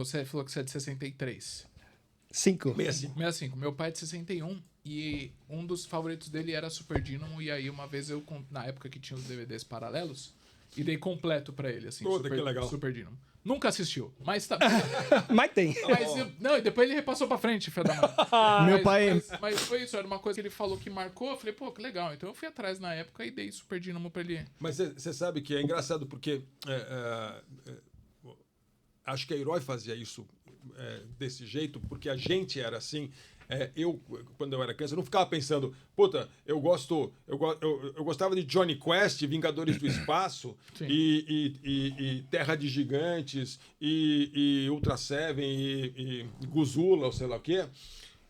você falou que você é de 63. 65. Meu pai é de 61 e um dos favoritos dele era Super Dynamo. E aí uma vez eu, na época que tinha os DVDs paralelos, e dei completo pra ele, assim, Puta, que legal. Super Dynamo. Nunca assistiu, mas tá... Mas tem. Não, e depois ele repassou pra frente, filho da mãe. Meu pai... Mas foi isso, era uma coisa que ele falou que marcou. Eu falei, pô, que legal. Então eu fui atrás na época e dei Super Dynamo pra ele. Mas você sabe que é engraçado porque acho que a Herói fazia isso desse jeito, porque a gente era assim. Quando eu era criança, eu não ficava pensando, puta, eu gostava de Johnny Quest, Vingadores do Espaço, e Terra de Gigantes, e Ultra Seven, e Guzula, ou sei lá o quê.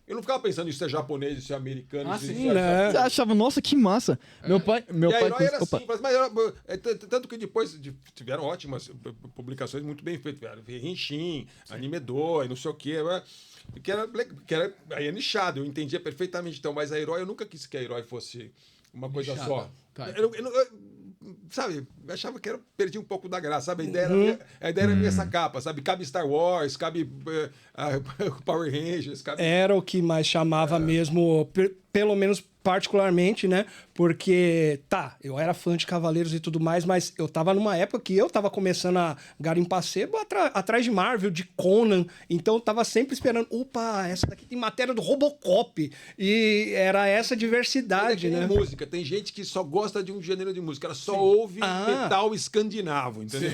Eu não ficava pensando isso é japonês, isso é americano. Você achava, nossa, que massa. Meu pai... E a Herói era assim, mas tanto que depois tiveram ótimas publicações muito bem feitas. Henshin, Anime Do, e não sei o quê. Que era aí é nichado, eu entendia perfeitamente. Então, mas a Herói, eu nunca quis que a Herói fosse uma coisa Nichada. só. Tá. Sabe, eu achava que perdi um pouco da graça, sabe? A ideia era essa capa, sabe? Cabe Star Wars, cabe Power Rangers, cabe... Era o que mais chamava mesmo, pelo menos particularmente, né? Porque, eu era fã de Cavaleiros e tudo mais, mas eu tava numa época que eu tava começando a garimpar sebo atrás de Marvel, de Conan, então eu tava sempre esperando, opa, essa daqui tem matéria do Robocop, e era essa diversidade, né? Música, tem gente que só gosta de um gênero de música, ela só ouve metal escandinavo, entendeu?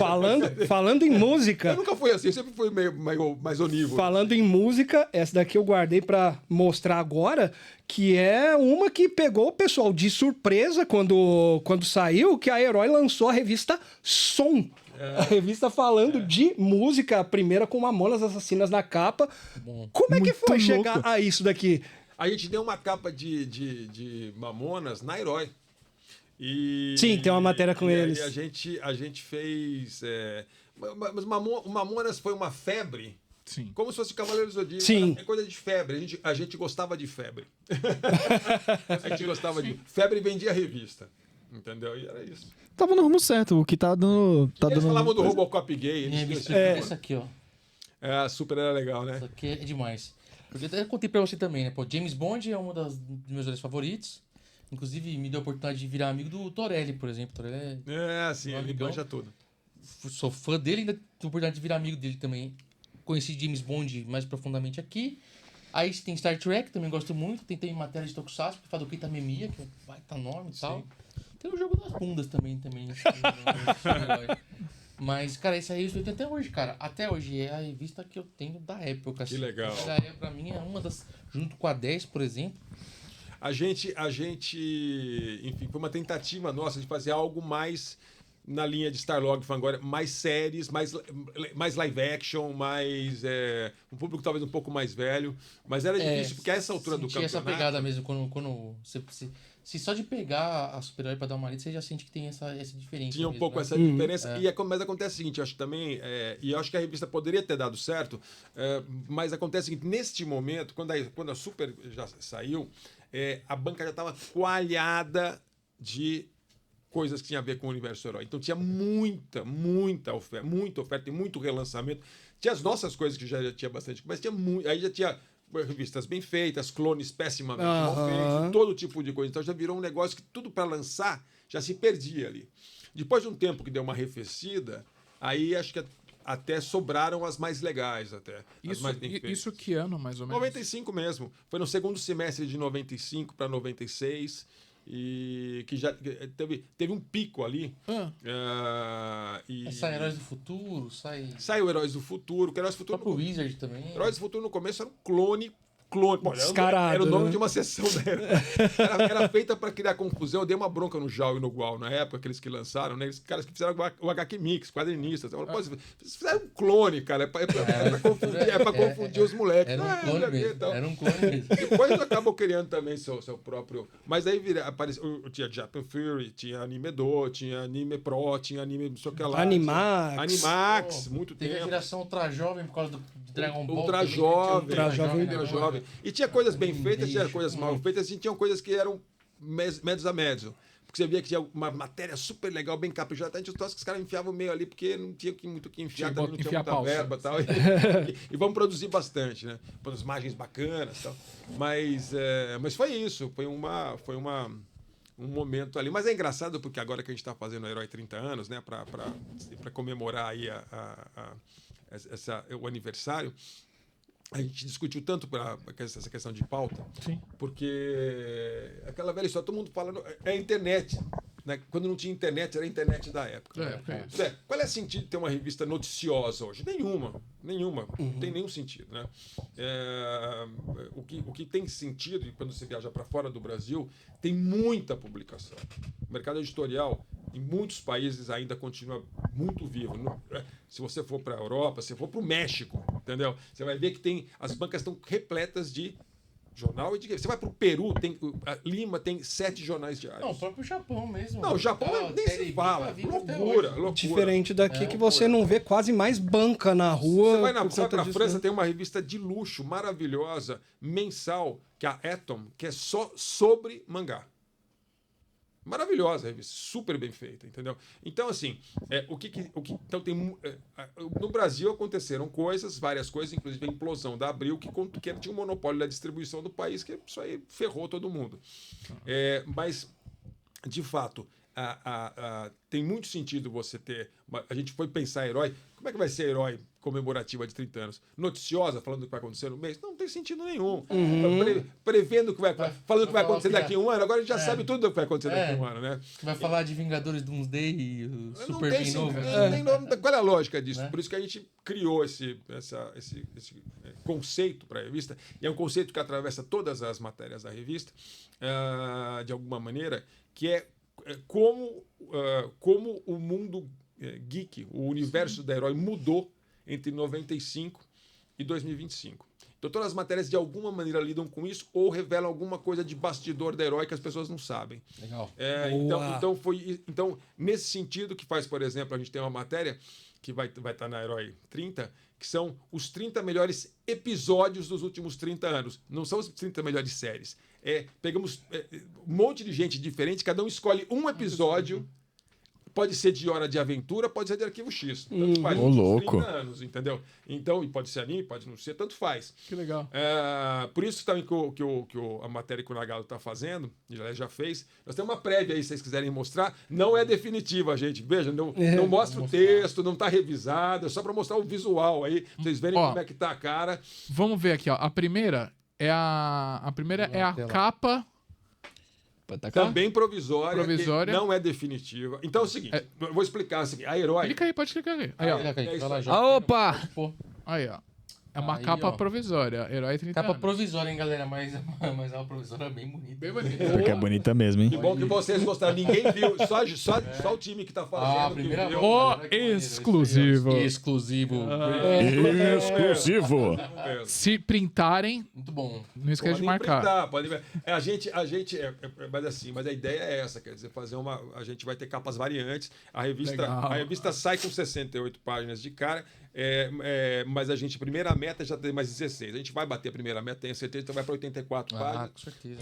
Falando em música... Eu nunca fui assim, eu sempre fui meio mais onívoro. Falando em música, essa daqui eu guardei pra mostrar agora, que é uma que pegou o pessoal de surpresa quando saiu, que a Herói lançou a revista Som. A revista falando de música, a primeira com Mamonas Assassinas na capa. Como é que foi chegar a isso daqui? A gente deu uma capa de Mamonas na Herói. Sim, tem uma matéria com eles. E a gente fez... mas o Mamonas foi uma febre. Sim. Como se fosse Cavaleiros do Zodíaco. Sim. É coisa de febre. A gente gostava de febre. A gente gostava de... Febre vendia revista. Entendeu? E era isso. Tava no rumo certo, o que tá dando... Eles falavam do Robocop gay. Essa aqui, ó. Super era legal, né? Isso aqui é demais. Porque eu até contei pra você também, né? Pô, James Bond é um dos meus heróis favoritos. Inclusive, me deu a oportunidade de virar amigo do Torelli, por exemplo. Torelli sim, ele manja tudo. Sou fã dele e ainda tive a oportunidade de virar amigo dele também. Conheci James Bond mais profundamente aqui. Aí tem Star Trek, também gosto muito. Tem matéria de Tokusatsu, que fala do Keita Memia, que é um baita nome e tal. Tem o Jogo das Bundas também. Mas, cara, essa revista eu tenho até hoje, cara. Até hoje é a revista que eu tenho da época. Que legal. Pra mim é uma das... Junto com a 10, por exemplo. A gente, enfim, foi uma tentativa nossa de fazer algo mais na linha de Starlog, agora mais séries, mais live action, mais um público talvez um pouco mais velho, mas era difícil porque a essa altura do campeonato... essa pegada mesmo, quando você se só de pegar a Super-Herói pra dar uma lida, você já sente que tem essa diferença. Tinha um mesmo, pouco né? essa diferença, mas acontece o seguinte, eu acho também, e eu acho que a revista poderia ter dado certo, mas acontece o seguinte, neste momento, quando a Super já saiu, a banca já estava coalhada de coisas que tinham a ver com o universo herói. Então tinha muita oferta e muito relançamento. Tinha as nossas coisas que já tinha bastante, mas tinha muito, aí já tinha revistas bem feitas, clones pessimamente mal feitos, todo tipo de coisa. Então já virou um negócio que tudo para lançar já se perdia ali. Depois de um tempo que deu uma arrefecida, aí acho que até sobraram as mais legais até. Isso que ano, mais ou menos? 95 mesmo. Foi no segundo semestre de 95 para 96. E que já teve um pico ali. Sai Heróis do Futuro, sai o Heróis do Futuro. Que Heróis do Futuro o próprio Wizard também. Heróis do Futuro no começo era um clone. Bom, Descarado, era o nome né? de uma sessão era feita para criar confusão. Eu dei uma bronca no Jal e no Gual na época, aqueles que lançaram, né? Os caras que fizeram o HQ Mix, quadrinistas. Eu falei, vocês fizeram um clone, cara. É pra confundir os moleques. Era um clone mesmo. Era um clone mesmo. Depois acabou criando também seu próprio. Mas aí apareceu. Tinha Japan Fury, tinha Anime Do, tinha Anime Pro, tinha Anime não sei o que lá. Animax. Muito teve tempo. A geração Ultra Jovem por causa do Dragon Ball. Ultra Jovem. E tinha coisas bem feitas, tinha coisas mal feitas, e tinham coisas que eram médios a médio. porque você via que tinha uma matéria super legal, bem caprichada, até a gente que os caras enfiavam meio ali, porque não tinha muito o que enfiar, também não tinha enfiar muita pausa. verba e tal. E vamos produzir bastante, né? Para as imagens bacanas e tal. Mas foi isso, foi um momento ali. Mas é engraçado porque agora que a gente está fazendo o Herói 30 anos, né, para comemorar aí o aniversário, a gente discutiu tanto essa questão de pauta, Sim. porque aquela velha história, todo mundo falando, é a internet. Né? Quando não tinha internet, era a internet da época. Né? Qual é o sentido de ter uma revista noticiosa hoje? Nenhuma. Não tem nenhum sentido. Né? O que tem sentido, e quando você viaja para fora do Brasil, tem muita publicação. O mercado editorial, em muitos países, ainda continua muito vivo. Se você for para a Europa, se for para o México, entendeu? Você vai ver que as bancas estão repletas de jornal e de... Você vai para o Peru, Lima tem 7 jornais diários. Não, o próprio Japão mesmo. Não, o Japão nem se fala. Loucura. Diferente daqui que você não vê quase mais banca na rua. Você vai para a França, tem uma revista de luxo maravilhosa, mensal, que é a Atom, que é só sobre mangá. Maravilhosa a revista, super bem feita, entendeu? Então, assim, então no Brasil aconteceram várias coisas, inclusive a implosão da Abril, que tinha um monopólio da distribuição do país, que isso aí ferrou todo mundo. Mas, de fato, tem muito sentido você ter... A gente foi pensar Herói. Como é que vai ser Herói comemorativa de 30 anos? Noticiosa, falando o que vai acontecer no mês? Não tem sentido nenhum. Prevendo o que falando o que vai acontecer daqui a um ano. Agora a gente já sabe tudo o que vai acontecer daqui a um ano, né? Vai falar de Vingadores Doomsday e o Super Bem novo. Qual é a lógica disso? Por isso que a gente criou esse conceito para a revista. E é um conceito que atravessa todas as matérias da revista, de alguma maneira, que é como o mundo geek, o universo da Herói mudou entre 95 e 2025. Então todas as matérias de alguma maneira lidam com isso ou revelam alguma coisa de bastidor da Herói que as pessoas não sabem. Legal. Então, nesse sentido que faz, por exemplo, a gente tem uma matéria que vai estar na Herói 30, que são os 30 melhores episódios dos últimos 30 anos. Não são os 30 melhores séries. Pegamos um monte de gente diferente, cada um escolhe um episódio. Pode ser de Hora de Aventura, pode ser de Arquivo X. Tanto faz. Louco. 30 anos, entendeu? Então, e pode ser anime, pode não ser, tanto faz. Que legal. Por isso também que a matéria que o Nagalo está fazendo, já fez, nós temos uma prévia aí, se vocês quiserem mostrar. Não é definitiva, gente. Veja, não mostra o texto, não está revisado, é só para mostrar o visual aí, pra vocês verem como é que tá a cara. Vamos ver aqui, ó. A primeira é a capa. Também provisória, Provisória. que não é definitiva. Então é o seguinte, eu vou explicar assim, a Herói... Clica aí, pode clicar aí. Aí, ó. Vai lá, Ah, opa! Aí, ó. É uma Aí, capa ó. provisória. Herói 30 Capa anos. provisória, hein, galera? Mas é uma provisória bem bonita. Bem bonito. Porque é bonita mesmo, hein? Que bom que vocês gostaram. Ninguém viu, só o time que tá fazendo. primeira que viu. Ó, exclusivo. Exclusivo. Exclusivo! Se printarem, Muito bom. não esquece de Podem marcar. printar, podem ver. Mas a ideia é essa, quer dizer, a gente vai ter capas variantes. A revista sai com 68 páginas de cara, mas a primeira meta já tem mais 16. A gente vai bater a primeira meta, tenho certeza, então vai para 84 páginas. Com certeza.